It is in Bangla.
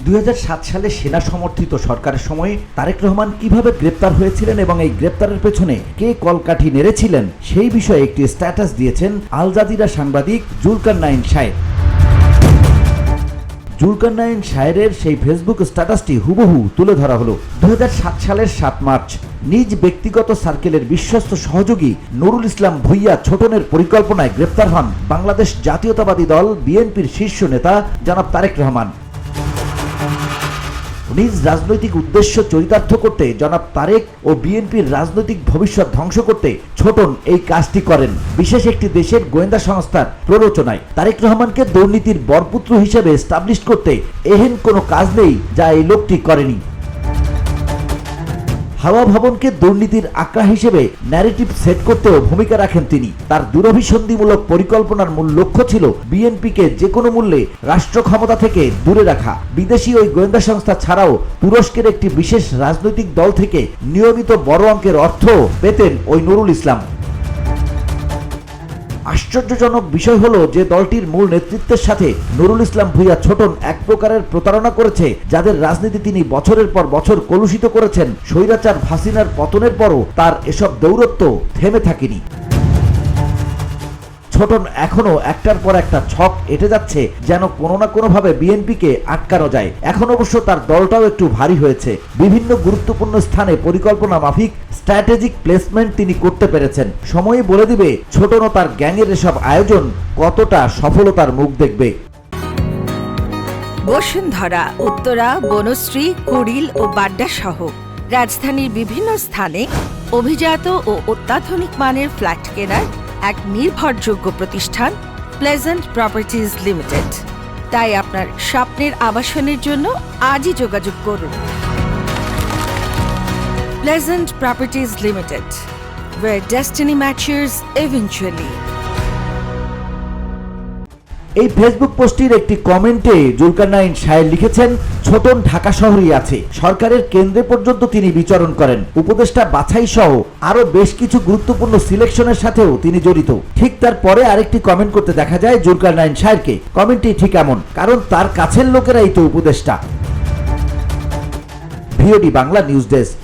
2007 সালে সেনা সমর্থিত সরকারের সময়ে তারেক রহমান কিভাবে গ্রেপ্তার হয়েছিলেন এবং এই গ্রেপ্তারের পেছনে কে কলকাঠি নেড়েছিলেন সেই বিষয়ে একটি স্ট্যাটাস দিয়েছেন আল জাজিরা সাংবাদিক জুলকারনাইন শাহের। জুলকারনাইন শাহের সেই ফেসবুক স্ট্যাটাসটি হুবহু তুলে ধরা হলো। 2007 সালের 7 মার্চ নিজ ব্যক্তিগত সার্কেলের বিশ্বস্ত সহযোগী নুরুল ইসলাম ভূঁইয়া ছোটনের পরিকল্পনায় গ্রেপ্তার হন বাংলাদেশ জাতীয়তাবাদী দল বিএনপির শীর্ষ নেতা জনাব তারেক রহমান। নিজ রাজনৈতিক উদ্দেশ্য চরিতার্থ করতে জনাব তারেক ও বিএনপির রাজনৈতিক ভবিষ্যৎ ধ্বংস করতে ছোটন এই কাজটি করেন বিশেষ একটি দেশের গোয়েন্দা সংস্থার প্ররোচনায়। তারেক রহমানকে দুর্নীতির বরপুত্র হিসেবে এস্টাবলিশ করতে এহেন কোনো কাজ নেই যা এই লোকটি করেনি। হাওয়া ভবনকে দুর্নীতির আঁকড়া হিসেবে ন্যারেটিভ সেট করতেও ভূমিকা রাখেন তিনি। তার দূরভিসন্ধিমূলক পরিকল্পনার মূল লক্ষ্য ছিল বিএনপিকে যে কোনো মূল্যে রাষ্ট্র ক্ষমতা থেকে দূরে রাখা। বিদেশি ওই গোয়েন্দা সংস্থা ছাড়াও তুরস্কের একটি বিশেষ রাজনৈতিক দল থেকে নিয়মিত বড় অঙ্কের অর্থ পেতেন ওই নুরুল ইসলাম। আশ্চর্যজনক বিষয় হলো যে দলটির মূল নেতৃত্বের সাথে নুরুল ইসলাম ভূঁইয়া ছোটন এক প্রকারের প্রতারণা করেছে, যাদের রাজনীতি তিনি বছরের পর বছর কলুষিত করেছেন। স্বৈরাচার হাসিনার পতনের পরও তার এসব দৌরত্ব থেমে থাকেনি। ছোটন এখনো একটার পর একটা ছক এঁটে যাচ্ছে যেন কোনো না কোনোভাবে বিএনপিকে আটকানো যায়। এখন অবশ্য তার দলটাও একটু ভারী হয়েছে। বিভিন্ন গুরুত্বপূর্ণ স্থানে পরিকল্পনা মাফিক স্ট্র্যাটেজিক প্লেসমেন্ট তিনি করতে পেরেছেন। সময়ই বলে দিবে ছোটন ও তার গ্যাংয়ের এসব আয়োজন কতটা সফলতার মুখ দেখবে। বসুন্ধরা, উত্তরা, বনশ্রী, কুড়িল ও বাড্ডা সহ রাজধানীর বিভিন্ন স্থানে অভিজাত ও অত্যাধুনিক মানের ফ্ল্যাট কেনার এক নির্ভরযোগ্য প্রতিষ্ঠান প্লেজেন্ট প্রপার্টিজ লিমিটেড। তাই আপনার স্বপ্নের আবাসনের জন্য আজই যোগাযোগ করুন। Pleasant properties limited, where destiny matches eventually। এই ফেসবুক পোস্টটির একটি কমেন্টে জুলকারনাইন শাহের লিখেছেন, ছোটন ঢাকা শহরেই আছে, সরকারের কেন্দ্রে পর্যন্ত তিনি বিচরণ করেন, উপদেষ্টা বাছাই সহ আরো বেশ কিছু গুরুত্বপূর্ণ সিলেকশনের সাথেও তিনি জড়িত। ঠিক তার পরে আরেকটি কমেন্ট করতে দেখা যায় জুলকারনাইন শাহেরকে। কমেন্টটি ঠিক এমন, কারণ তার কাছের লোকেরাই তো উপদেষ্টা। VOD Bangla news desk.